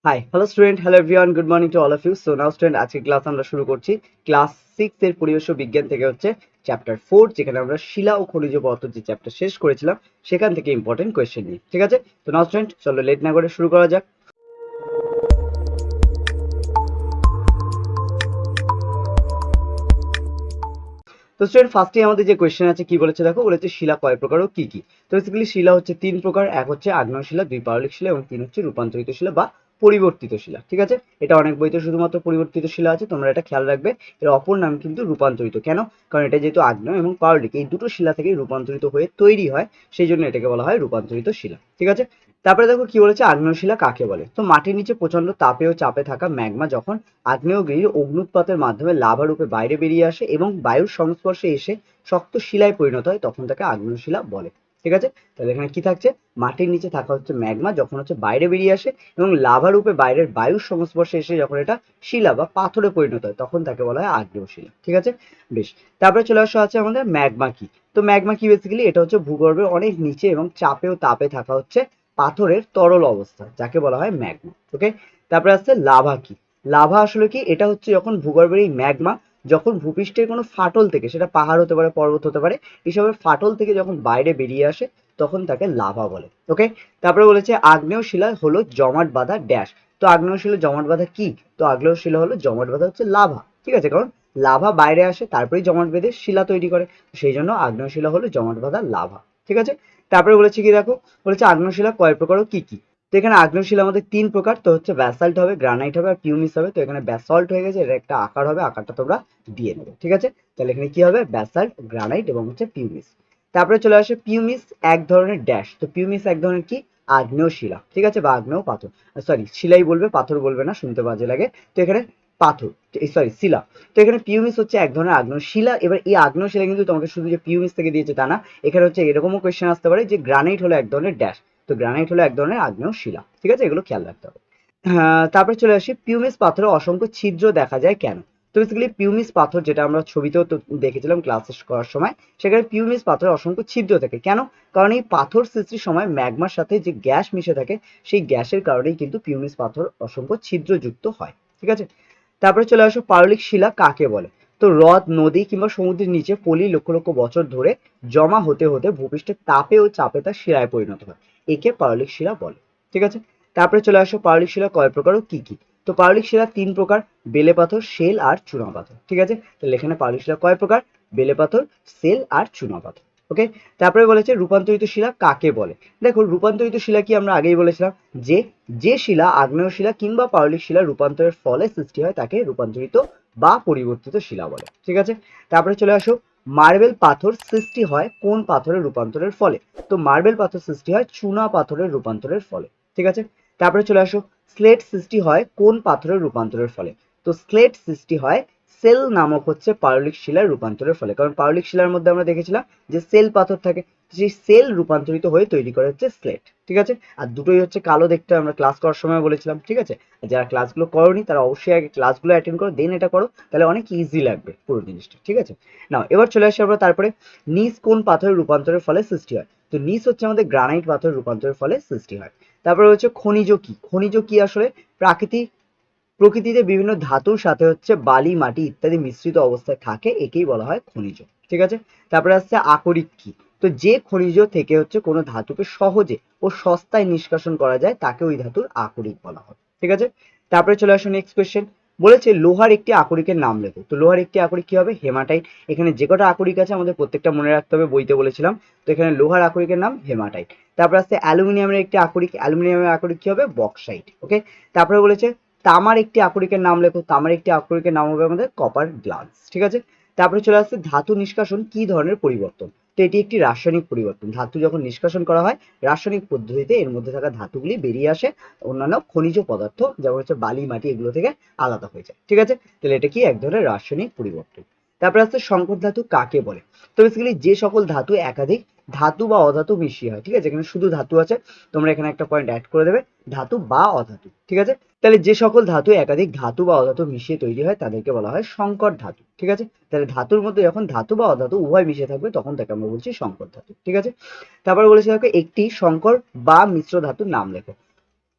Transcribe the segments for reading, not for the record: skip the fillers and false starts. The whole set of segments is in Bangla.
High hello student, hello everyone, good morning to all of you. So now student, আজকে ক্লাস আমরা শুরু করছি ক্লাস 6 এর পরিবেশ ও বিজ্ঞান থেকে, হচ্ছে চ্যাপ্টার 4, যেখানে আমরা শিলা ও খনিজ পদার্থ যে চ্যাপ্টার শেষ করেছিলাম সেখান থেকে ইম্পর্টেন্ট কোয়েশ্চেন নিয়ে। ঠিক আছে, তো নাও স্টুডেন্ট, চলো লেট না করে শুরু করা যাক। তো স্টুডেন্ট, ফার্স্টে আমাদের যে কোয়েশ্চেন আছে কি বলেছে দেখো, বলেছে শিলা কয় প্রকার ও কি কি। তো বেসিক্যালি শিলা হচ্ছে 3 প্রকার, এক হচ্ছে আগ্নেয় শিলা, 2 পাললিক শিলা এবং 3 হচ্ছে রূপান্তরিত শিলা বা পরিবর্তিত শিলা। ঠিক আছে, এটা অনেক বইতে শুধুমাত্র পরিবর্তিত শিলা আছে, তোমরা এটা খেয়াল রাখবে। এর অপর নাম কিন্তু রূপান্তরিত। কেন? কারণ এটা যেহেতু আগ্নেয় এবং পাললিক এই দুটো শিলা থেকে রূপান্তরিত হয়ে তৈরি হয়, সেই জন্য এটাকে বলা হয় রূপান্তরিত শিলা। ঠিক আছে, তারপরে দেখো কি বলেছে, আগ্নেয় শিলা কাকে বলে। তো মাটির নিচে প্রচন্ড তাপে ও চাপে থাকা ম্যাগমা যখন আগ্নেয়গিরির অগ্নুৎপাতের মাধ্যমে লাভা রূপে বাইরে বেরিয়ে আসে এবং বায়ুর সংস্পর্শে এসে শক্ত শিলায় পরিণত হয়, তখন তাকে আগ্নেয় শিলা বলে। ঠিক আছে, তাহলে এখানে কি থাকছে, মাটির নিচে থাকা হচ্ছে ম্যাগমা যখন হচ্ছে বাইরে বেরিয়ে আসে এবং লাভা রূপে বাইরের বায়ুর সংস্পর্শে এসে যখন এটা শিলা বা পাথরে পরিণত হয়, তখন তাকে বলা হয় আগ্নেয় শিলা। ঠিক আছে, বেশ। তারপরে চলে আসা আছে আমাদের ম্যাগমা কি। তো ম্যাগমা কি, বেসিক্যালি এটা হচ্ছে ভূগর্ভের অনেক নিচে এবং চাপে ও তাপে থাকা হচ্ছে পাথরের তরল অবস্থা, যাকে বলা হয় ম্যাগমা। ওকে, তারপরে আসছে লাভা কি। লাভা আসলে কি, এটা হচ্ছে যখন ভূগর্ভের এই ম্যাগমা যখন ভূপৃষ্ঠের কোনো ফাটল থেকে, সেটা পাহাড় হতে পারে, পর্বত হতে পারে, এসবের ফাটল থেকে যখন বাইরে বেরিয়ে আসে, তখন তাকে লাভা বলে। ওকে, তারপরে বলেছে আগ্নেয় শিলা হলো জমাট বাঁধা ড্যাশ। তো আগ্নেয় শিলা জমাট বাঁধা কি? তো আগ্নেয় শিলা হলো জমাট বাঁধা হচ্ছে লাভা। ঠিক আছে, কারণ লাভা বাইরে আসে তারপরেই জমাট বেঁধে শিলা তৈরি করে, সেই জন্য আগ্নেয় শিলা হলো জমাট বাঁধা লাভা। ঠিক আছে, তারপরে বলেছে কি দেখো, বলেছে আগ্নেয় শিলা কয় প্রকার ও কি কি। তো এখানে আগ্নেয় শিলা আমাদের 3 প্রকার, তো হচ্ছে ব্যাসাল্ট হবে, গ্রানাইট হবে আর পিউমিস হবে। তো এখানে ব্যাসল্ট হয়ে গেছে, এর একটা আকার হবে, আকারটা তোমরা দিয়ে নেবে। ঠিক আছে, তাহলে এখানে কি হবে, ব্যাসাল্ট, গ্রানাইট এবং হচ্ছে পিউমিস। তারপরে চলে আসে পিউমিস, এক ধরনের ড্যাশ। তো পিউমিস এক ধরনের কি, আগ্নেয় শিলা। ঠিক আছে, বা আগ্নেয় পাথর, সরি শিলাই বলবে, পাথর বলবে না, শুনতে বাজে লাগে। তো এখানে পাথর, সরি শিলা। তো এখানে পিউমিস হচ্ছে এক ধরনের আগ্নেয় শিলা। এবার এই আগ্নেয় শিলা কিন্তু তোমাকে শুধু যে পিউমিস থেকে দিয়েছে তা না, এখানে হচ্ছে এরকমও কোয়েশ্চেন আসতে পারে যে গ্রানাইট হলো এক ধরনের ড্যাশ। তো গ্রানাইট হলো এক ধরনের আগ্নেয় শিলা। ঠিক আছে, এগুলো খেয়াল রাখতে হবে। তারপরে চলে আসি, পিউমিস পাথরে অসংখ্য ছিদ্র দেখা যায় কেন। তো বেসিক্যালি পিউমিস পাথর, যেটা আমরা ছবিতেও তো দেখেছিলাম ক্লাসে করার সময়, সেখানে পিউমিস পাথরে অসংখ্য ছিদ্র থাকে কেন? কারণ এই পাথর সৃষ্টির সময় ম্যাগমার সাথে যে গ্যাস মিশে থাকে, সেই গ্যাসের কারণেই কিন্তু পিউমিস পাথর অসংখ্য ছিদ্রযুক্ত হয়। ঠিক আছে, তারপরে চলে আসো পাললিক শিলা কাকে বলে। তো হ্রদ, নদী কিংবা সমুদ্রের নিচে পলি লক্ষ লক্ষ বছর ধরে জমা হতে হতে ভূপৃষ্ঠের তাপে ও চাপে তা শিলায় পরিণত হয়, একে পাললিক শিলা বলে। ঠিক আছে, তারপরে চলে আসো পাললিক শিলা কয় প্রকার ও কি কি। তো পাললিক শিলা 3 প্রকার, বেলে পাথর, শেল আর চুনা পাথর। ঠিক আছে, তাহলে এখানে পাললিক শিলা কয় প্রকার, বেলে পাথর, সেল আর চুনা পাথর। ওকে, তারপরে বলেছে রূপান্তরিত শিলা কাকে বলে। দেখো, রূপান্তরিত শিলা কি, আমরা আগেই বলেছিলাম যে যে শিলা আগ্নেয় শিলা কিংবা পাললিক শিলা রূপান্তরের ফলে সৃষ্টি হয়, তাকে রূপান্তরিত বা পরিবর্তিত শিলা বলে। ঠিক আছে, তারপরে চলে আসো, মার্বেল পাথর সৃষ্টি হয় কোন পাথরের রূপান্তরের ফলে। তো মার্বেল পাথর সৃষ্টি হয় চুনা পাথরের রূপান্তরের ফলে। ঠিক আছে, তারপরে চলে আসো, স্লেট সৃষ্টি হয় কোন পাথরের রূপান্তরের ফলে। তো স্লেট সৃষ্টি হয় সেল নামক হচ্ছে পাললিক শিলার রূপান্তরের ফলে, কারণ পাললিক শিলার মধ্যে আমরা দেখেছিলাম যে সেল পাথর থাকে, সেই সেল রূপান্তরিত হয়ে তৈরি করে হচ্ছে স্লেট। ঠিক আছে, আর দুটোই হচ্ছে কালো দেখতে, আমরা ক্লাস করার সময় বলেছিলাম। ঠিক আছে, যারা ক্লাসগুলো করোনি তারা অবশ্যই আগে ক্লাসগুলো অ্যাটেন্ড করো, দেন এটা করো, তাহলে অনেক ইজি লাগবে পুরো জিনিসটা। ঠিক আছে, নাও এবার চলে আসি আমরা তারপরে, নিস কোন পাথরের রূপান্তরের ফলে সৃষ্টি হয়। তো নিস হচ্ছে আমাদের গ্রানাইট পাথরের রূপান্তরের ফলে সৃষ্টি হয়। তারপরে হচ্ছে খনিজ কি। খনিজ কি আসলে, প্রাকৃতিক প্রকৃতিতে বিভিন্ন ধাতুর সাথে হচ্ছে বালি, মাটি ইত্যাদি মিশ্রিত অবস্থায় থাকে, একেই বলা হয় খনিজ। ঠিক আছে, তারপরে আসছে আকরিক কি। তো যে খনিজ থেকে হচ্ছে কোনো ধাতুকে সহজে ও সস্তায় নিষ্কাশন করা যায়, তাকে ওই ধাতুর আকরিক বলা হয়। ঠিক আছে, তারপরে চলে আসুন নেক্সট কোয়েশ্চেন, বলেছে লোহার একটি আকরিকের নাম লেখো। তো লোহার একটি আকরিক কি হবে, হেমাটাইট। এখানে যে কটা আকরিক আছে আমাদের প্রত্যেকটা মনে রাখতে হবে, বইতে বলেছিলাম। তো এখানে লোহার আকরিকের নাম হেমাটাইট। তারপর আসছে অ্যালুমিনিয়ামের একটি আকরিক, অ্যালুমিনিয়ামের আকরিক কি হবে, বক্সাইট। ওকে, তারপরে বলেছে তামার একটি আকরিকের নাম লেখো। তামার একটি আকরিকের নাম হবে আমাদের কপার গ্লাস। ঠিক আছে, তারপরে চলে আসছে ধাতু নিষ্কাশন কি ধরনের পরিবর্তন। তো এটি একটি রাসায়নিক পরিবর্তন, ধাতু যখন নিষ্কাশন করা হয় রাসায়নিক পদ্ধতিতে এর মধ্যে থাকা ধাতুগুলি বেরিয়ে আসে, অন্যান্য খনিজ পদার্থ যেমন হচ্ছে বালি, মাটি এগুলো থেকে আলাদা হয়ে যায়। ঠিক আছে, তাহলে এটা কি এক ধরনের রাসায়নিক পরিবর্তন। তারপরে আসছে সংকর ধাতু কাকে বলে। তো বেসিক্যালি যে সকল ধাতু একাধিক ধাতু বা অধাতু মিশিয়ে হয়। ঠিক আছে, এখানে শুধু ধাতু আছে, তোমরা এখানে একটা পয়েন্ট অ্যাড করে দেবে, ধাতু বা অধাতু। ঠিক আছে, তাহলে যে সকল ধাতু একাধিক ধাতু বা অধাতু মিশিয়ে তৈরি হয় তাদেরকে বলা হয় সংকর ধাতু। ঠিক আছে, তাহলে ধাতুর মধ্যে যখন ধাতু বা অধাতু উভয় মিশে থাকবে, তখন তাকে আমরা বলছি সংকর ধাতু। ঠিক আছে, তারপরে বলেছি দেখো একটি সংকর বা মিশ্র ধাতুর নাম লেখো।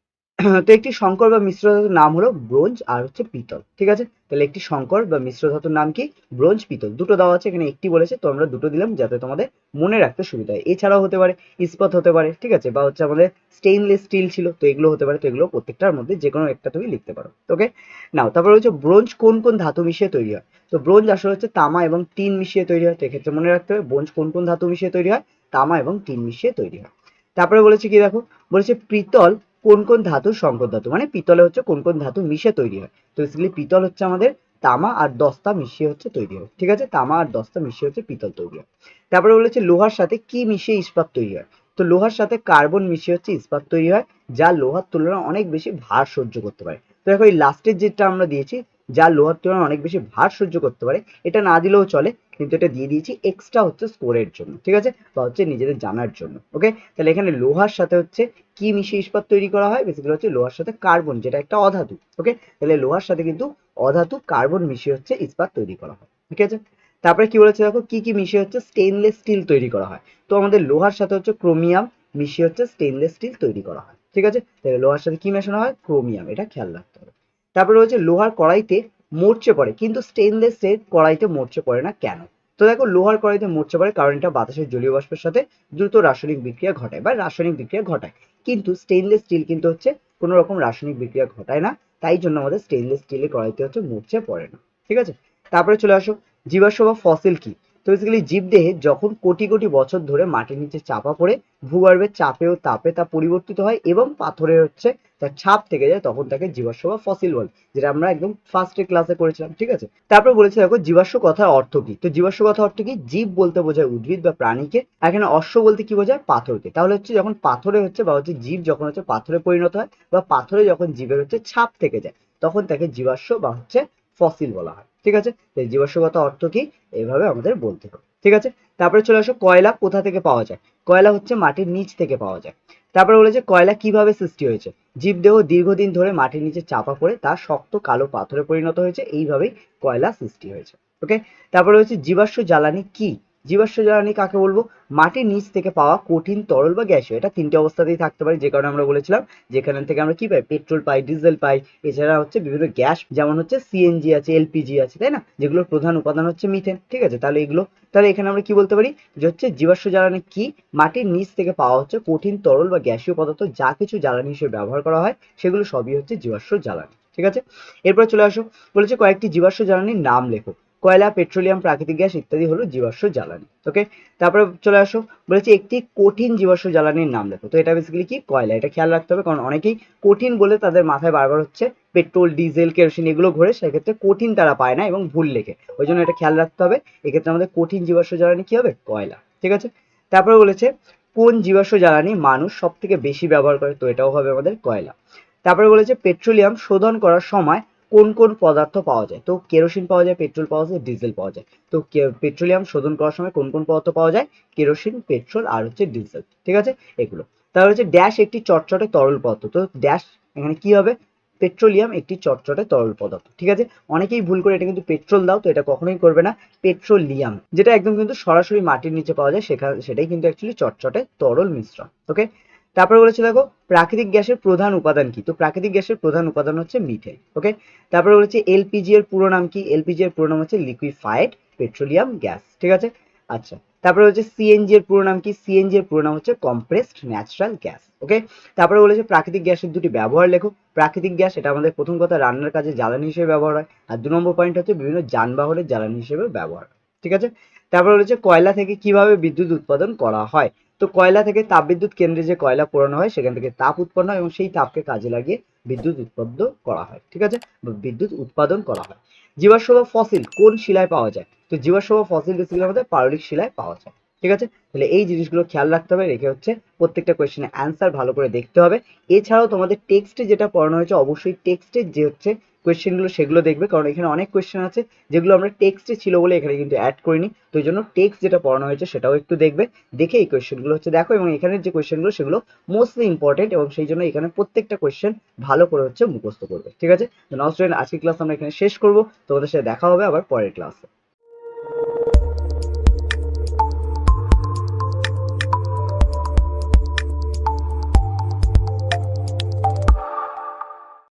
তো একটি সংকর বা মিশ্র ধাতুর নাম হলো ব্রোঞ্জ আর হচ্ছে পিতল। ঠিক আছে, তাহলে একটি সংকর বা মিশ্র ধাতুর নাম কি? ব্রোঞ্জ, পিতল। দুটো দেওয়া আছে, এখানে একটি বলেছে তো আমরা দুটো দিলাম যাতে তোমাদের মনে রাখতে সুবিধা হয়। এছাড়াও হতে পারে ইস্পাত হতে পারে, ঠিক আছে, বা হচ্ছে আমাদের স্টেইনলেস স্টিল ছিল, তো এগুলো হতে পারে। তো এগুলো প্রত্যেকটার মধ্যে যে কোনো একটা তুমি লিখতে পারো। ওকে, নাও তারপরে হচ্ছে ব্রোঞ্জ কোন কোন ধাতু মিশিয়ে তৈরি হয়? তো ব্রোঞ্জ আসলে হচ্ছে তামা এবং টিন মিশিয়ে তৈরি হয়। তো এক্ষেত্রে মনে রাখতে হবে ব্রোঞ্জ কোন কোন ধাতু মিশিয়ে তৈরি হয়? তামা এবং টিন মিশিয়ে তৈরি হয়। তারপরে বলেছে কি দেখো, বলেছে পিতল কোন কোন ধাতুর সংকর ধাতু, মানে পিতলে হচ্ছে কোন কোন ধাতু মিশে তৈরি হয়। তো বেসিক্যালি পিতল হচ্ছে আমাদের তামা আর দস্তা মিশিয়ে হচ্ছে তৈরি হয়। ঠিক আছে, তামা আর দস্তা মিশিয়ে হচ্ছে পিতল তৈরি হয়। তারপরে বলেছে লোহার সাথে কি মিশিয়ে ইস্পাত তৈরি হয়? তো লোহার সাথে কার্বন মিশিয়ে হচ্ছে ইস্পাত তৈরি হয়, যা লোহার তুলনায় অনেক বেশি ভার সহ্য করতে পারে। তো দেখো এই লাস্টের যেটা আমরা দিয়েছি, যা লোহার তুলনায় অনেক বেশি ভার সহ্য করতে পারে, এটা না দিলেও চলে, কিন্তু এটা দিয়ে দিয়েছি এক্সট্রা হচ্ছে স্কোরের জন্য। ঠিক আছে, বা হচ্ছে নিজেদের জানার জন্য। ওকে, তাহলে এখানে লোহার সাথে হচ্ছে কি মিশিয়ে ইস্পাত তৈরি করা হয়? বেসিক্যালি হচ্ছে লোহার সাথে কার্বন, যেটা একটা অধাতু। ওকে, তাহলে লোহার সাথে কিন্তু অধাতু কার্বন মিশিয়ে হচ্ছে ইস্পাত তৈরি করা হয়। ঠিক আছে, তারপরে কি বলেছে দেখো, কি কি মিশিয়ে হচ্ছে স্টেইনলেস স্টিল তৈরি করা হয়? তো আমাদের লোহার সাথে হচ্ছে ক্রোমিয়াম মিশিয়ে হচ্ছে স্টেইনলেস স্টিল তৈরি করা হয়। ঠিক আছে, তাহলে লোহার সাথে কি মেশানো হয়? ক্রোমিয়াম, এটা খেয়াল রাখতে হবে। তারপরে হচ্ছে লোহার কড়াইতে মরচে পড়ে, কিন্তু স্টেইনলেস এর কড়াইতে মরচে পড়ে না কেন? তো দেখো লোহার কড়াইতে মরচে পড়ে কারণ এটা বাতাসের জলীয় বাষ্পের সাথে দ্রুত রাসায়নিক বিক্রিয়া ঘটায় বা রাসায়নিক বিক্রিয়া ঘটায়, কিন্তু স্টেইনলেস স্টিল কিন্তু হচ্ছে কোনো রকম রাসায়নিক বিক্রিয়া ঘটায় না, তাই জন্য আমাদের স্টেইনলেস স্টিলের কড়াইতে হচ্ছে মরচে পড়ে না। ঠিক আছে, তারপরে চলে আসো জীবাশ্ম বা ফসিল কি? তো বেসিক্যালি জীবদেহে যখন কোটি কোটি বছর ধরে মাটির নিচে চাপা পড়ে ভূগর্ভের চাপে ও তাপে তা পরিবর্তিত হয় এবং পাথরে হচ্ছে তার ছাপ থেকে যায়, তখন তাকে জীবাশ্ম বা ফসিল বলে, যেটা আমরা একদম ফার্স্টের ক্লাসে করেছিলাম। ঠিক আছে, তারপর বলেছে দেখো জীবাশ্ম কথার অর্থ কি? তো জীবাশ্ম কথার অর্থ কি? জীব বলতে বোঝায় উদ্ভিদ বা প্রাণীকে, আর এখানে অশ্ব বলতে কি বোঝায়? পাথরকে। তাহলে হচ্ছে যখন পাথরে হচ্ছে বা হচ্ছে জীব যখন হচ্ছে পাথরে পরিণত হয় বা পাথরে যখন জীবের হচ্ছে ছাপ থেকে যায়, তখন তাকে জীবাশ্ম বা হচ্ছে ফসিল বলা হয়। ঠিক আছে, তাই জীবাশ্ম কথার অর্থ কি এইভাবে আমাদের বলতে হবে। ঠিক আছে, তারপরে চলে আসো কয়লা কোথা থেকে পাওয়া যায়? কয়লা হচ্ছে মাটির নিচ থেকে পাওয়া যায়। তারপরে বলেছে কয়লা কিভাবে সৃষ্টি হয়েছে? জীবদেহ দীর্ঘদিন ধরে মাটির নিচে চাপা পড়ে তা শক্ত কালো পাথরে পরিণত হয়েছে, এইভাবেই কয়লা সৃষ্টি হয়েছে। ওকে, তারপরে হচ্ছে জীবাশ্ম জ্বালানি কি? জীবাশ্ম জ্বালানি কাকে বলবো? মাটির নিচ থেকে পাওয়া কঠিন তরল বা গ্যাসীয়, এটা তিনটে অবস্থাতেই থাকতে পারে, যে কারণে আমরা বলেছিলাম যেখান থেকে আমরা কি পাই? পেট্রোল পাই, ডিজেল পাই, এছাড়া হচ্ছে বিভিন্ন গ্যাস, যেমন হচ্ছে সিএনজি আছে, এলপিজি আছে, তাই না, যেগুলোর প্রধান উপাদান হচ্ছে মিথেন। ঠিক আছে, তাহলে এগুলো, তাহলে এখানে আমরা কি বলতে পারি যে হচ্ছে জীবাশ্ম জ্বালানি কি? মাটির নিচ থেকে পাওয়া হচ্ছে কঠিন তরল বা গ্যাসীয় পদার্থ, যা কিছু জ্বালানি হিসেবে ব্যবহার করা হয় সেগুলো সবই হচ্ছে জীবাশ্ম জ্বালানি। ঠিক আছে, এরপর চলে আসো, বলেছে কয়েকটি জীবাশ্ম জ্বালানির নাম লেখো। কয়লা, পেট্রোলিয়াম, প্রাকৃতিক গ্যাস ইত্যাদি হলো জীবাশ্ম জ্বালানি। ওকে, তারপরে চলে আসো, বলেছে একটি কঠিন জীবাশ্ম জ্বালানির নাম লেখো। তো এটা বেসিক্যালি কি? কয়লা। এটা খেয়াল রাখতে হবে, কারণ অনেকেই কঠিন বলে তাদের মাথায় বারবার হচ্ছে পেট্রোল, ডিজেল, কেরোসিন এগুলো ঘোরে, সেক্ষেত্রে কঠিন তারা পায় না এবং ভুল লেখে, ওই জন্য এটা খেয়াল রাখতে হবে। এক্ষেত্রে আমাদের কঠিন জীবাশ্ম জ্বালানি কি হবে? কয়লা। ঠিক আছে, তারপরে বলেছে কোন জীবাশ্ম জ্বালানি মানুষ সব থেকে বেশি ব্যবহার করে? তো এটাও হবে আমাদের কয়লা। তারপরে বলেছে পেট্রোলিয়াম শোধন করার সময় কোন কোন পদার্থ পাওয়া যায়? তো কেরোসিন পাওয়া যায়, পেট্রোল পাওয়া যায়, ডিজেল পাওয়া যায়। তো পেট্রোলিয়াম শোধন করার সময় কোন কোন পদার্থ পাওয়া যায়? কেরোসিন, পেট্রোল আর হচ্ছে ডিজেল। ঠিক আছে, এগুলো। তাহলে হচ্ছে ড্যাশ একটি চটচটে তরল পদার্থ। তো ড্যাশ এখানে কি হবে? পেট্রোলিয়াম একটি চটচটে তরল পদার্থ। ঠিক আছে, অনেকেই ভুল করে এটা কিন্তু পেট্রোল দাও, তো এটা কখনোই করবে না। পেট্রোলিয়াম, যেটা একদম কিন্তু সরাসরি মাটির নিচে পাওয়া যায়, সেটাই কিন্তু অ্যাকচুয়ালি চটচটে তরল মিশ্রণ। ওকে, তারপরে বলেছে দেখো প্রাকৃতিক গ্যাসের প্রধান উপাদান কি? তো প্রাকৃতিক গ্যাসের প্রধান উপাদান হচ্ছে মিথেন। ওকে, তারপরে বলেছে এলপিজি এর পুরো নাম কি? এলপিজি এর পুরো নাম হচ্ছে লিকুইফাইড পেট্রোলিয়াম গ্যাস। ঠিক আছে, আচ্ছা, তারপরে হচ্ছে সিএনজি এর পুরো নাম কি? সিএনজি এর পুরো নাম হচ্ছে কম্প্রেসড ন্যাচারাল গ্যাস। ওকে, তারপরে বলেছে প্রাকৃতিক গ্যাসের দুটি ব্যবহার লেখো। প্রাকৃতিক গ্যাস, এটা আমাদের প্রথম কথা রান্নার কাজে জ্বালানি হিসেবে ব্যবহার হয়, আর 2 নম্বর পয়েন্ট হচ্ছে বিভিন্ন যানবাহনের জ্বালানি হিসেবে ব্যবহার হয়। ঠিক আছে, তারপরে বলেছে কয়লা থেকে কিভাবে বিদ্যুৎ উৎপাদন করা হয়? তো কয়লা থেকে তাপবিদ্যুৎ কেন্দ্রে যে কয়লা পোড়ানো হয় সেখান থেকে তাপ উৎপন্ন হয় এবং সেই তাপকে কাজে লাগিয়ে বিদ্যুৎ উৎপন্ন করা হয়। ঠিক আছে, বিদ্যুৎ উৎপাদন করা হয়। জীবাশ্ম বা ফসিল কোন শিলায় পাওয়া যায়? তো জীবাশ্ম বা ফসিল বেসিক্যালি আমাদের পাললিক শিলায় পাওয়া যায়। ঠিক আছে, তাহলে এই জিনিসগুলো খেয়াল রাখতে হবে, রেখে হচ্ছে প্রত্যেকটা কোয়েশ্চেনের অ্যান্সার ভালো করে দেখতে হবে। এছাড়াও তোমাদের টেক্সটে যেটা পড়ানো হয়েছে অবশ্যই টেক্সটের যে হচ্ছে কোয়েশ্চেনগুলো সেগুলো দেখবে, কারণ এখানে অনেক কোয়েশ্চেন আছে যেগুলো আমরা টেক্সটে ছিল বলে এখানে কিন্তু অ্যাড করিনি, তো এই জন্য টেক্সট যেটা পড়ানো হয়েছে সেটাও একটু দেখবে, দেখে এই কোয়েশ্চেনগুলো হচ্ছে দেখো, এবং এখানের যে কোয়েশ্চেনগুলো সেগুলো মোস্টলি ইম্পর্টেন্ট, এবং সেই জন্য এখানে প্রত্যেকটা কোয়েশ্চেন ভালো করে হচ্ছে মুখস্থ করবে। ঠিক আছে, তো নাও স্টুডেন্ট, আজকের ক্লাস আমরা এখানে শেষ করবো, তোমাদের সাথে দেখা হবে আবার পরের ক্লাসে।